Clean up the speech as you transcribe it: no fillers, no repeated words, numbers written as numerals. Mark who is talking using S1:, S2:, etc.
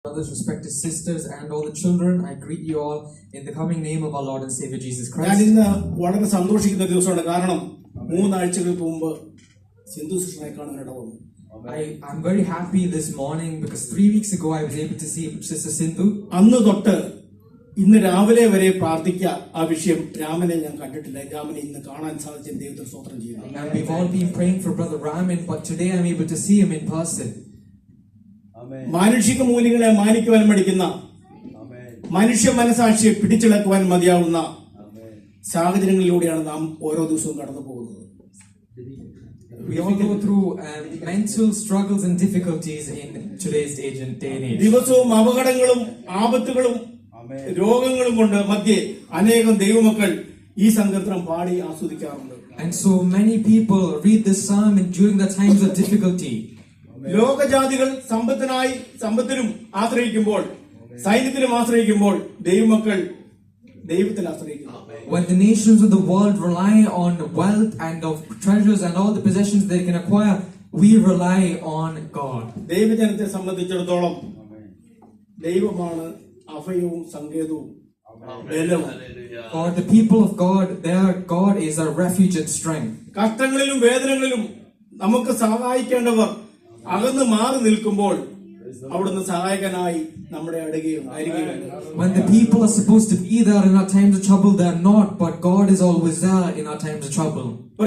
S1: Brothers, respected sisters, and all the children, I greet you all in the coming name of our Lord and Savior Jesus Christ.
S2: ഞാൻ ഇന്ന് വളരെ സന്തോഷിക്കുന്ന ദിവസമാണ്. കാരണം 3 ആഴ്ചകൾക്ക് മുമ്പ് സിന്ധു സിസ്റ്ററെ കാണാൻ ഇടവന്നു.
S1: I'm very happy this morning because 3 weeks ago I was able to see Sister Sindhu.
S2: അന്ന് തൊട്ട് ഇന്ന് രാവിലെ വരെ പ്രാർത്ഥിക്കുക ആ വിഷയം. രാമനെ ഞാൻ കണ്ടിട്ടില്ല. രാമനെ ഇന്ന് കാണാൻ സാധിച്ച ദൈവത്തെ സ്തോത്രം ചെയ്യുന്നു.
S1: And we've all been praying for Brother Raman, but today I'm able to see him in person.
S2: മാനുഷിക മൂല്യങ്ങളെ മാനിക്കുവാൻ പഠിക്കുന്ന, മനുഷ്യ മനസാക്ഷിയെ പിടിച്ചെടുക്കുവാൻ മതിയാവുന്ന സാഹചര്യങ്ങളിലൂടെയാണ് നാം ഓരോ ദിവസവും കടന്നു പോകുന്നത്.
S1: We all go through mental struggles and difficulties in today's day and age.
S2: ദിവസവും അപകടങ്ങളും ആപത്തുകളും രോഗങ്ങളും കൊണ്ട് മധ്യേ അനേകം ദൈവമക്കൾ ഈ സങ്കീർത്തനം പാടി ആസ്വദിക്കാറുണ്ട്.
S1: And so many people read this psalm during the times of difficulty.
S2: ലോകജാതികൾ സമ്പത്തിനും ആശ്രയിക്കുമ്പോൾ, സൈന്യത്തിലും ആശ്രയിക്കുമ്പോൾ ദൈവമക്കൾ ദൈവത്തിൽ ആശ്രയിക്കുന്നു.
S1: When the nations of the world rely on wealth and of treasures and all the possessions they can acquire, we rely on God.
S2: ദൈവജനത്തെ സംബന്ധിച്ചിടത്തോളം ദൈവമാണ് അഭയവും സങ്കേതവും ബലവും.
S1: For the people of God, their God is our refuge and strength.
S2: കഷ്ടങ്ങളിലും വേദനകളിലും നമുക്ക് സഹായിക്കേണ്ടവർ അകന്ന് മാറി നിൽക്കുമ്പോൾ അവിടുന്ന് സഹായകനായി നമ്മുടെ അരികെയും.
S1: When the people are supposed to be there in our times of trouble, they are not, but God is always there in our times of trouble.